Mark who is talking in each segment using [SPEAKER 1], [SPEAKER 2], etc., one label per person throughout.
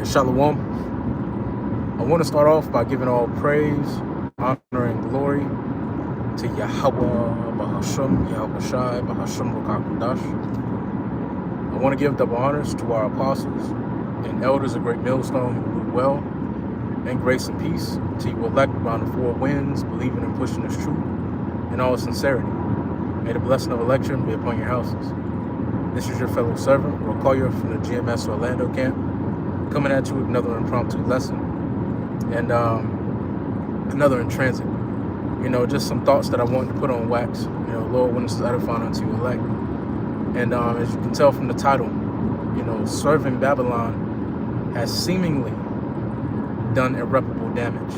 [SPEAKER 1] Shalom. I want to start off by giving all praise, honor, and glory to Yahweh, Bahasham, Yahweh Shai, Bahasham, Rukakudash. I want to give double honors to our apostles and elders of Great Millstone who rule well, and grace and peace to you elect around the four winds, believing and pushing this truth in all sincerity. May the blessing of election be upon your houses. This is your fellow servant, Rokoya, from the GMS Orlando camp, coming at you with another impromptu lesson and another in transit. Just some thoughts that I wanted to put on wax. Lord, when this is edifying unto you elect. And as you can tell from the title, serving Babylon has seemingly done irreparable damage,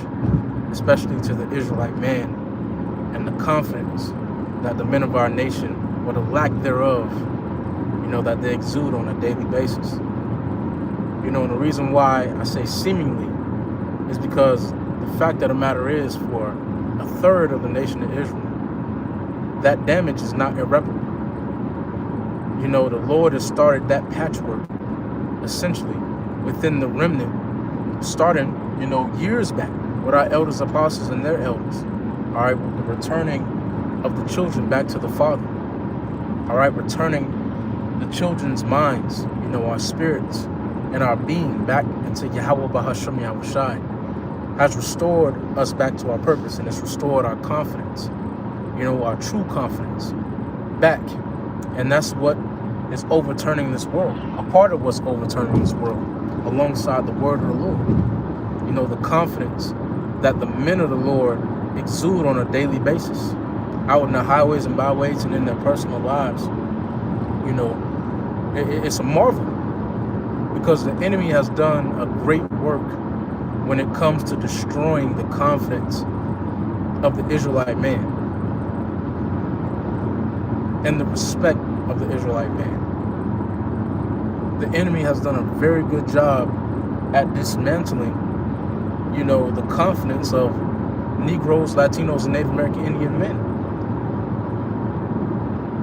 [SPEAKER 1] especially to the Israelite man and the confidence that the men of our nation, or the lack thereof, that they exude on a daily basis. And the reason why I say seemingly is because the fact of the matter is, for a third of the nation of Israel, that damage is not irreparable. The Lord has started that patchwork essentially within the remnant, starting, years back with our elders, apostles, and their elders. All right, with the returning of the children back to the Father. All right, returning the children's minds, our spirits and our being back into Yahweh Bahasham Yahweh Shai, has restored us back to our purpose, and it's restored our confidence, our true confidence back. And that's what is overturning this world. A part of what's overturning this world, alongside the word of the Lord. The confidence that the men of the Lord exude on a daily basis, out in the highways and byways and in their personal lives. It's a marvel, because the enemy has done a great work when it comes to destroying the confidence of the Israelite man and the respect of the Israelite man. The enemy has done a very good job at dismantling, the confidence of Negroes, Latinos, and Native American Indian men.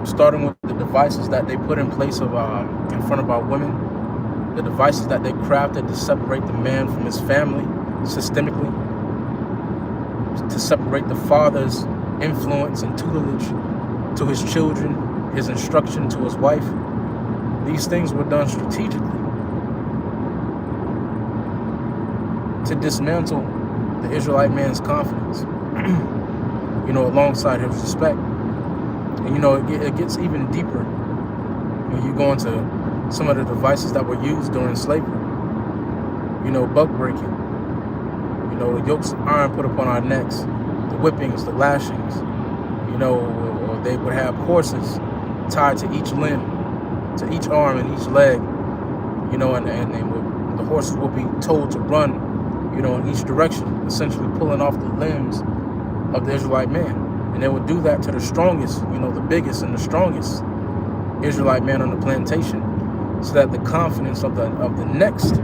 [SPEAKER 1] Starting with the devices that they put in place of in front of our women, the devices that they crafted to separate the man from his family systemically, to separate the father's influence and tutelage to his children, his instruction to his wife. These things were done strategically to dismantle the Israelite man's confidence, alongside his respect. And it gets even deeper when you go into some of the devices that were used during slavery. Buck breaking, the yokes of iron put upon our necks, the whippings, the lashings, or they would have horses tied to each limb, to each arm and each leg, and the horses would be told to run, in each direction, essentially pulling off the limbs of the Israelite man. And they would do that to the strongest, the biggest and the strongest Israelite man on the plantation, so that the confidence of the next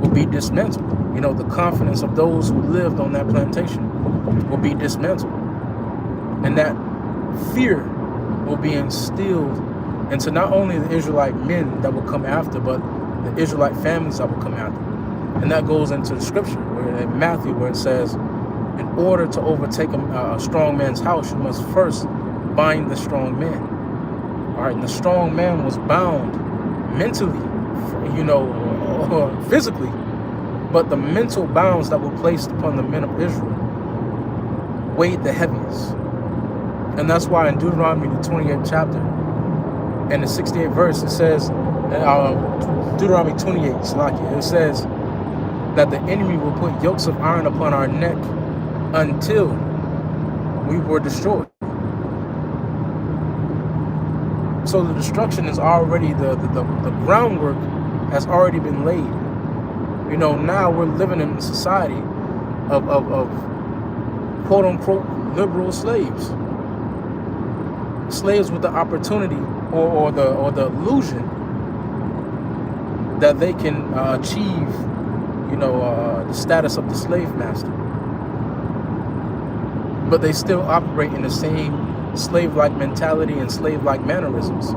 [SPEAKER 1] will be dismantled. The confidence of those who lived on that plantation will be dismantled. And that fear will be instilled into not only the Israelite men that will come after, but the Israelite families that will come after. And that goes into the scripture in Matthew, where it says, in order to overtake a strong man's house, you must first bind the strong man. All right, and the strong man was bound mentally, or physically, but the mental bounds that were placed upon the men of Israel weighed the heaviest. And that's why in Deuteronomy, the 28th chapter, and the 68th verse, it says, Deuteronomy 28, Slakia, it says that the enemy will put yokes of iron upon our neck until we were destroyed. So the destruction is already, the groundwork has already been laid. Now we're living in a society of quote unquote liberal slaves. Slaves with the opportunity or the illusion that they can achieve, the status of the slave master. But they still operate in the same slave-like mentality and slave-like mannerisms.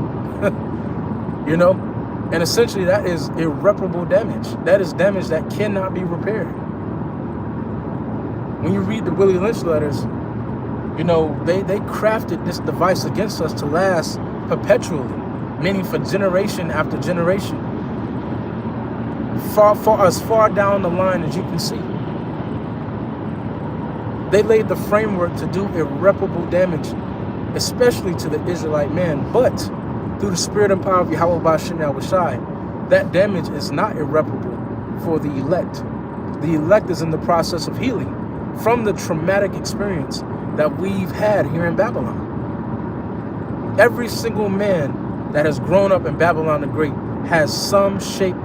[SPEAKER 1] And essentially that is irreparable damage. That is damage that cannot be repaired. When you read the Willie Lynch letters, you know, they crafted this device against us to last perpetually, meaning for generation after generation. As far down the line as you can see. They laid the framework to do irreparable damage, especially to the Israelite man, but through the spirit and power of Yahweh Ba'ashem Yahushai, that damage is not irreparable for the elect. The elect is in the process of healing from the traumatic experience that we've had here in Babylon. Every single man that has grown up in Babylon the Great has some shape,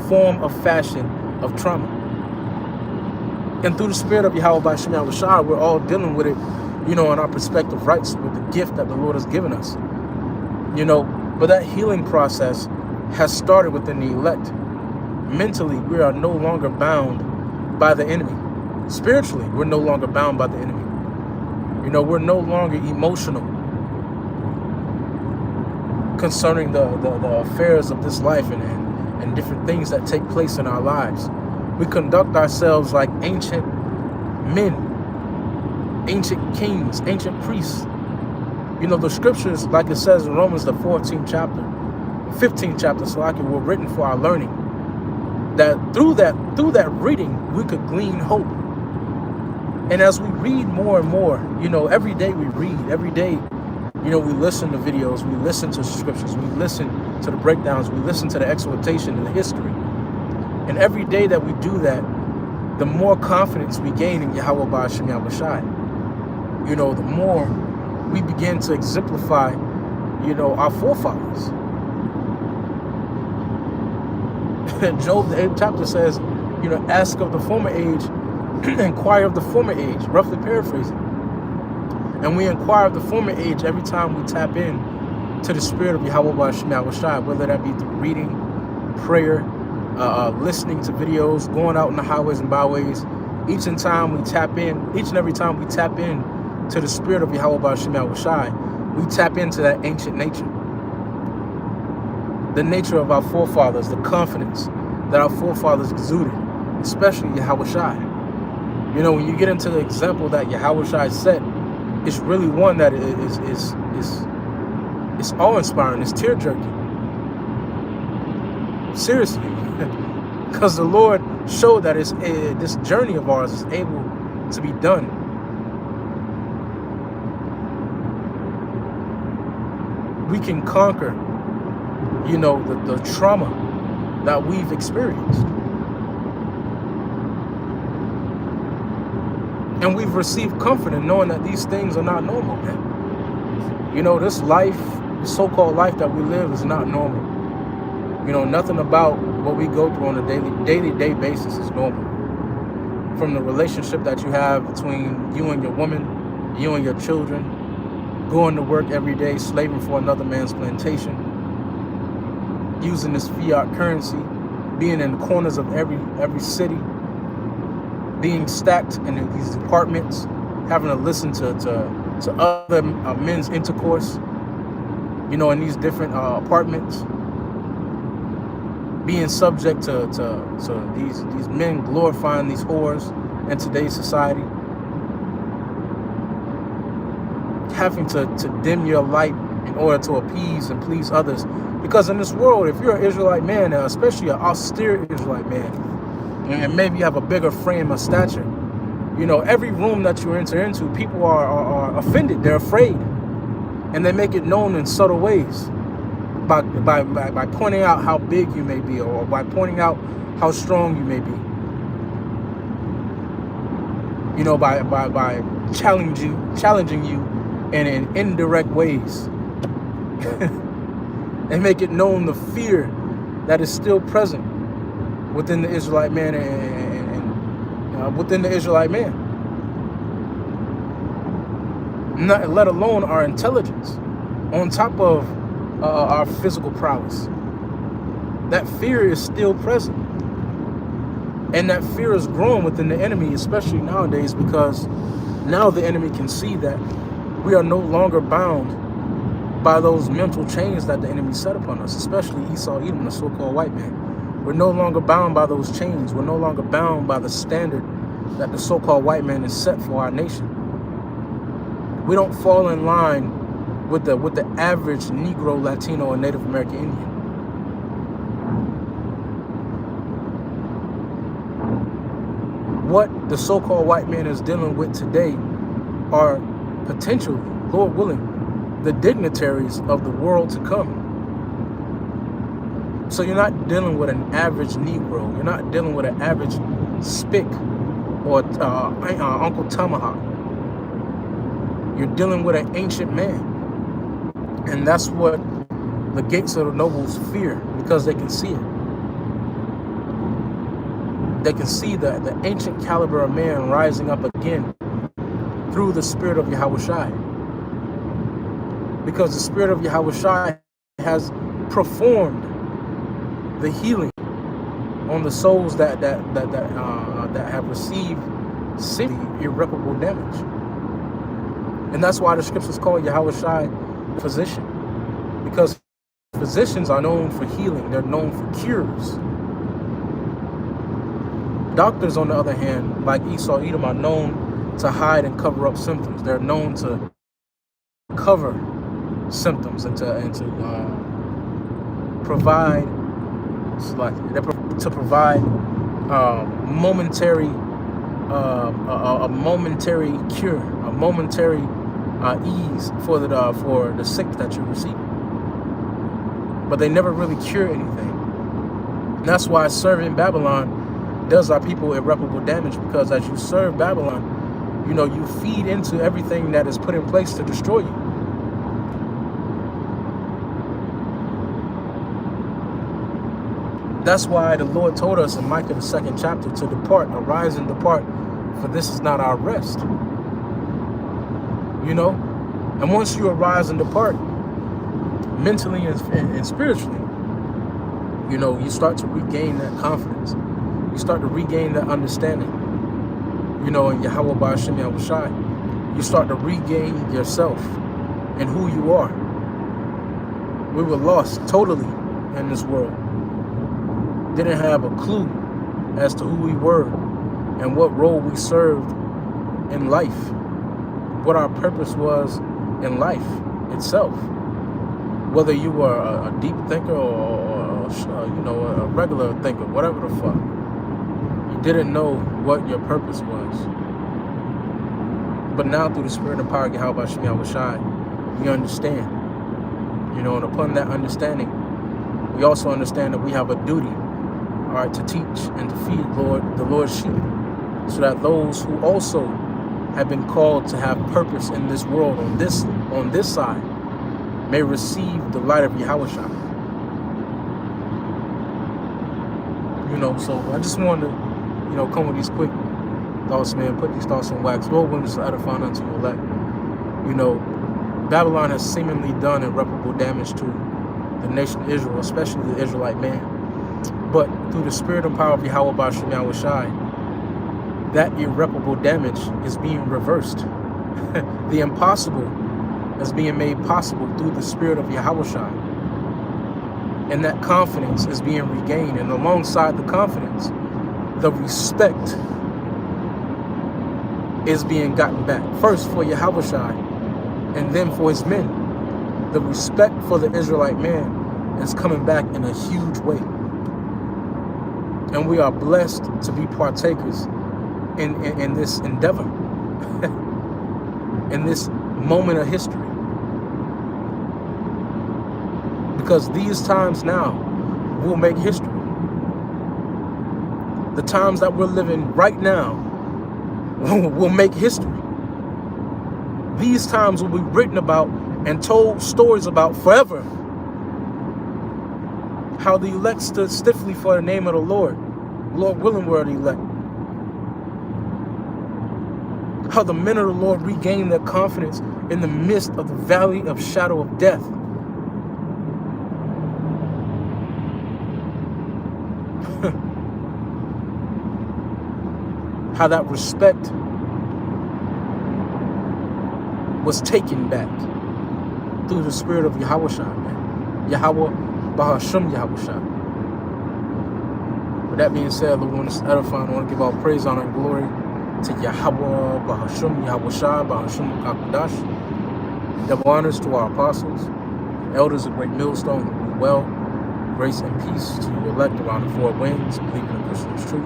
[SPEAKER 1] form, or fashion of trauma. And through the spirit of Yahweh Ba'ashem Yahushai, we're all dealing with it, you know, in our perspective rights with the gift that the Lord has given us. You know, but that healing process has started within the elect. Mentally, we are no longer bound by the enemy. Spiritually, we're no longer bound by the enemy. You know, we're no longer emotional concerning the affairs of this life and different things that take place in our lives. We conduct ourselves like ancient men, ancient kings, ancient priests. You know, the scriptures, like it says in Romans, the 15th chapter, were written for our learning. That through that reading, we could glean hope. And as we read more and more, you know, every day we read, every day, you know, we listen to videos, we listen to scriptures, we listen to the breakdowns, we listen to the exhortation and the history. And every day that we do that, the more confidence we gain in Yahweh Ba'ashem Yahushai. You know, the more we begin to exemplify, you know, our forefathers. Job, the 8th chapter says, you know, ask of the former age, inquire of the former age, roughly paraphrasing. And we inquire of the former age every time we tap in to the spirit of Yahweh Ba'ashem Yahushai, whether that be through reading, prayer, listening to videos, going out in the highways and byways. Each and every time we tap in to the spirit of Yahweh Ba'ashem Yahushai, we tap into that ancient nature. The nature of our forefathers, the confidence that our forefathers exuded, especially Yahushai. You know, when you get into the example that Yahushai set, it's really one that is awe-inspiring, it's tear-jerking. Seriously, because the Lord showed that this journey of ours is able to be done. We can conquer, you know, the trauma that we've experienced. And we've received comfort in knowing that these things are not normal, man. You know, this life, the so-called life that we live is not normal. You know, nothing about what we go through on a daily basis is normal. From the relationship that you have between you and your woman, you and your children, going to work every day, slaving for another man's plantation, using this fiat currency, being in the corners of every city, being stacked in these apartments, having to listen to other men's intercourse, you know, in these different apartments, being subject to these men glorifying these whores in today's society, having to dim your light in order to appease and please others. Because in this world, if you're an Israelite man, especially an austere Israelite man, and maybe you have a bigger frame of stature, you know, every room that you enter into, people are offended, they're afraid. And they make it known in subtle ways by pointing out how big you may be, or by pointing out how strong you may be. You know, by challenging you in indirect ways. They make it known the fear that is still present within the Israelite man and within the Israelite man. Not, let alone our intelligence, on top of our physical prowess. That fear is still present. And that fear is growing within the enemy, especially nowadays, because now the enemy can see that we are no longer bound by those mental chains that the enemy set upon us, especially Esau, Edom, the so-called white man. We're no longer bound by those chains. We're no longer bound by the standard that the so-called white man has set for our nation. We don't fall in line with the average Negro, Latino, or Native American Indian. What the so-called white man is dealing with today are potentially, Lord willing, the dignitaries of the world to come. So you're not dealing with an average Negro. You're not dealing with an average Spick or Uncle Tomahawk. You're dealing with an ancient man. And that's what the gates of the nobles fear, because they can see it. They can see the ancient caliber of man rising up again through the spirit of Yahushua. Because the spirit of Yahushua has performed the healing on the souls that have received irreparable damage. And that's why the scriptures call Yahushua physician. Because physicians are known for healing. They're known for cures. Doctors, on the other hand, like Esau, Edom, are known to hide and cover up symptoms. They're known to cover symptoms and to provide momentary a momentary cure, a momentary ease for the sick that you're receiving. But they never really cure anything. And that's why serving Babylon does our people irreparable damage, because as you serve Babylon, you know, you feed into everything that is put in place to destroy you. That's why the Lord told us in Micah, the 2nd chapter, to depart, arise and depart, for this is not our rest. You know? And once you arise and depart, mentally and spiritually, you know, you start to regain that confidence. You start to regain that understanding. You know, in Yahweh Ba'ashem Yahushai, you start to regain yourself and who you are. We were lost totally in this world. Didn't have a clue as to who we were and what role we served in life, what our purpose was in life itself. Whether you were a deep thinker or you know, a regular thinker, whatever the fuck, you didn't know what your purpose was. But now through the spirit and power of Yahweh Shem Yahushai, we understand. You know, and upon that understanding, we also understand that we have a duty, all right, to teach and to feed the Lord's sheep, so that those who also have been called to have purpose in this world, on this side, may receive the light of Yahushua. You know, so I just wanted to, you know, come with these quick thoughts, man. Put these thoughts in wax. Lord willing, to edify unto your elect. You know, Babylon has seemingly done irreparable damage to the nation of Israel, especially the Israelite man. But through the spirit and power of Yahweh Ba'ashem Yahushai, that irreparable damage is being reversed. The impossible is being made possible through the spirit of Yahushai. And that confidence is being regained. And alongside the confidence, the respect is being gotten back. First for Yahushai, and then for his men. The respect for the Israelite man is coming back in a huge way. And we are blessed to be partakers in this endeavor, in this moment of history. Because these times now will make history. The times that we're living right now will make history. These times will be written about and told stories about forever. How the elect stood stiffly for the name of the Lord. Lord willing, were the elect. How the men of the Lord regained their confidence in the midst of the valley of shadow of death. How that respect was taken back. through the spirit of Yahweh Shai, man. Yahweh Bahasham Yahweh Shai. With that being said, Lord, we want to edify and want to give all praise, honor, and glory to Yahweh Bahasham Yahweh Shai Bahasham Kakudash. Double honors to our apostles, elders of Great Millstone, who rule well. Grace and peace to you elect around the four winds, believing in Christian's truth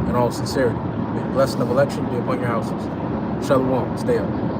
[SPEAKER 1] in all sincerity. May the blessing of election be upon your houses. Shalom. Stay up.